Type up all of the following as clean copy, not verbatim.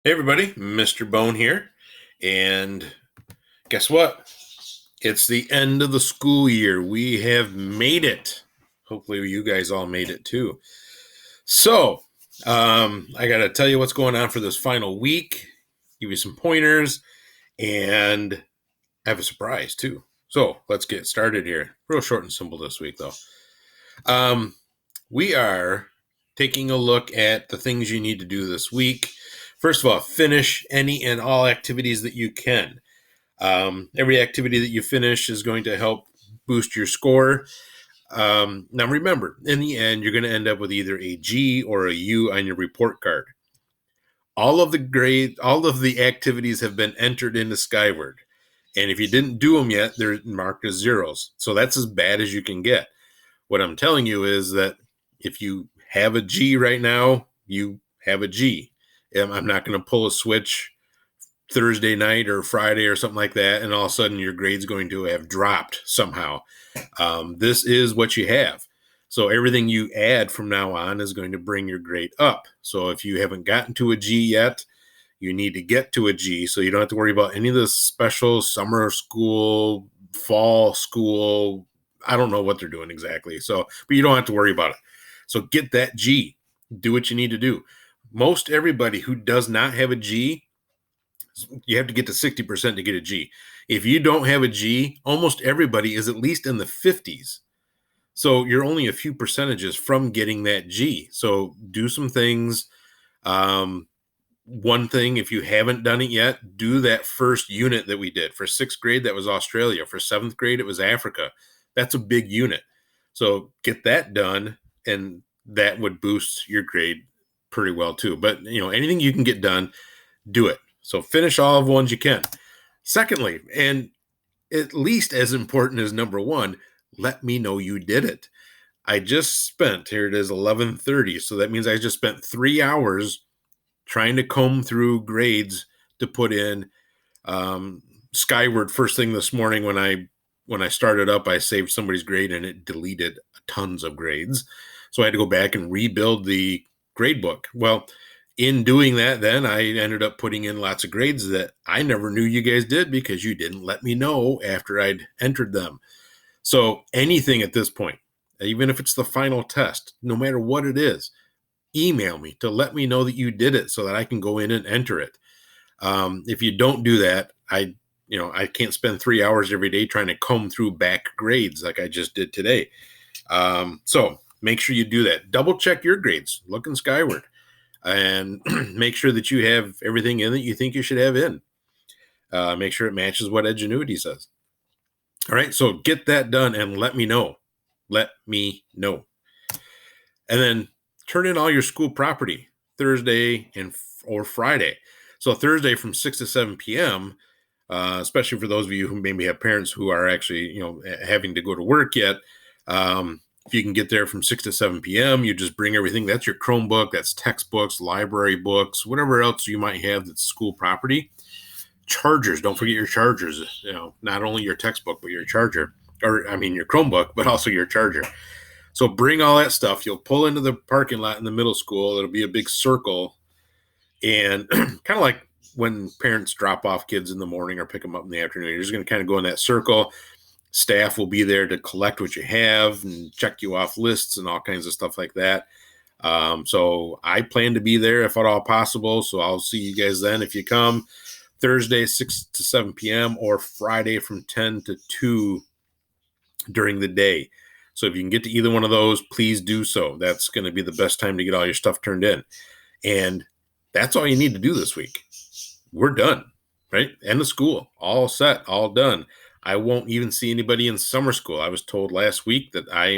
Hey everybody, Mr. Bone here. And guess what? It's the end of the school year. We have made it. Hopefully you guys all made it too. So, I got to tell you what's going on for this final week, give you some pointers, and I have a surprise too. So, let's get started here. Real short and simple this week though. We are taking a look at the things you need to do this week. First of all, finish any and all activities that you can. Every activity that you finish is going to help boost your score. Now remember, in the end, you're going to end up with either a G or a U on your report card. All of the activities have been entered into Skyward. And if you didn't do them yet, they're marked as zeros. So that's as bad as you can get. What I'm telling you is that if you have a G right now, you have a G. I'm not going to pull a switch Thursday night or Friday or something like that, and all of a sudden your grade's going to have dropped somehow. This is what you have. So everything you add from now on is going to bring your grade up. So if you haven't gotten to a G yet, you need to get to a G so you don't have to worry about any of the special summer school, fall school. I don't know what they're doing exactly. So, but you don't have to worry about it. So get that G. Do what you need to do. Most everybody who does not have a G, you have to get to 60% to get a G. If you don't have a G, almost everybody is at least in the 50s. So you're only a few percentages from getting that G. So do some things. One thing, if you haven't done it yet, do that first unit that we did. For 6th grade, that was Australia. For 7th grade, it was Africa. That's a big unit. So get that done, and that would boost your grade pretty well too. But, anything you can get done, do it. So finish all of the ones you can. Secondly, and at least as important as number one, let me know you did it. I just spent, here it is 11:30. So that means I just spent 3 hours trying to comb through grades to put in Skyward. First thing this morning when I started up, I saved somebody's grade and it deleted tons of grades. So I had to go back and rebuild the grade book. Well, in doing that, then I ended up putting in lots of grades that I never knew you guys did because you didn't let me know after I'd entered them. So anything at this point, even if it's the final test, no matter what it is, email me to let me know that you did it so that I can go in and enter it. If you don't do that, I can't spend 3 hours every day trying to comb through back grades like I just did today. So make sure you do that. Double check your grades. Look in Skyward. And make sure that you have everything in that you think you should have in. Make sure it matches what Edgenuity says. All right, so get that done and let me know. Let me know. And then turn in all your school property Thursday or Friday. So Thursday from 6 to 7 p.m., especially for those of you who maybe have parents who are actually, having to go to work yet. If you can get there from 6 to 7 p.m., you just bring everything. That's your Chromebook, that's textbooks, library books, whatever else you might have that's school property. Chargers, don't forget your chargers. Not only your textbook, but your charger. Your Chromebook, but also your charger. So bring all that stuff. You'll pull into the parking lot in the middle school. It'll be a big circle. And kind of like when parents drop off kids in the morning or pick them up in the afternoon, you're just going to kind of go in that circle. Staff will be there to collect what you have and check you off lists and all kinds of stuff like that. So I plan to be there if at all possible. So I'll see you guys then if you come. Thursday, 6 to 7 p.m. or Friday from 10 to 2 during the day. So if you can get to either one of those, please do so. That's going to be the best time to get all your stuff turned in. And that's all you need to do this week. We're done, right? End of school, all set, all done. I won't even see anybody in summer school. I was told last week that I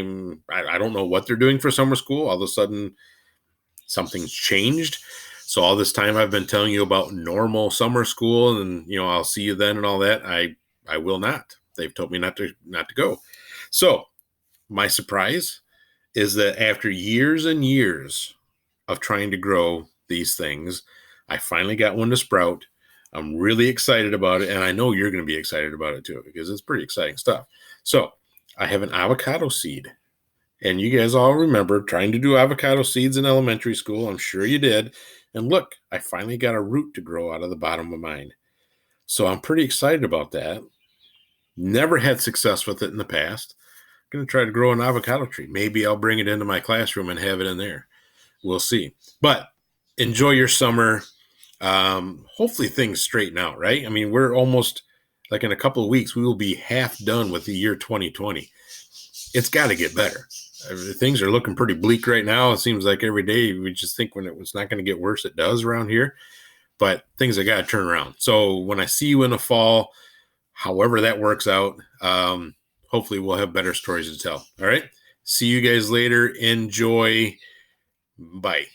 don't know what they're doing for summer school. All of a sudden, something's changed. So all this time I've been telling you about normal summer school and, I'll see you then and all that. I will not. They've told me not to go. So my surprise is that after years and years of trying to grow these things, I finally got one to sprout. I'm really excited about it, and I know you're going to be excited about it too because it's pretty exciting stuff. So I have an avocado seed, And you guys all remember trying to do avocado seeds in elementary school. I'm sure you did. And look, I finally got a root to grow out of the bottom of mine. So I'm pretty excited about that. Never had success with it in the past. I'm going to try to grow an avocado tree. Maybe I'll bring it into my classroom and have it in there. We'll see. But enjoy your summer. Hopefully things straighten out, right? I mean, we're almost like in a couple of weeks, we will be half done with the year 2020. It's got to get better. Things are looking pretty bleak right now. It seems like every day we just think when it's not going to get worse, it does around here. But things have got to turn around. So when I see you in the fall, however that works out, hopefully we'll have better stories to tell. All right. See you guys later. Enjoy. Bye.